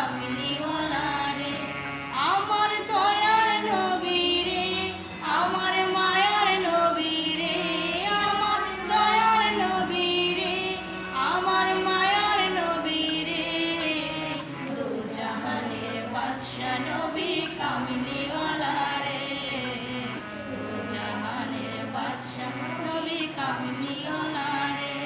কামলিওয়ালা রে, আমার দয়ার নবী রে, আমার মায়ার নবী রে, আমার দয়ার নবী রে, আমার মায়ার নবী রে, দু জাহানের বাদশা নবী কামলিওয়ালা রে, দু জাহানের বাদশা নবী কামলিওয়ালা রে।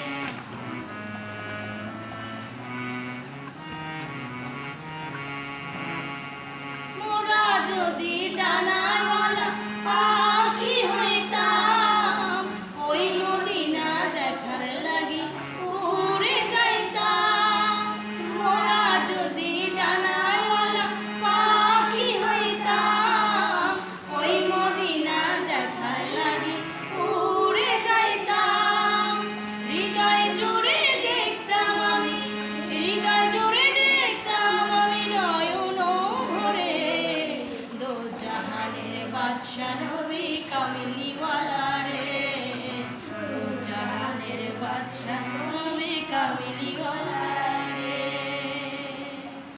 মোরা যদি ডানা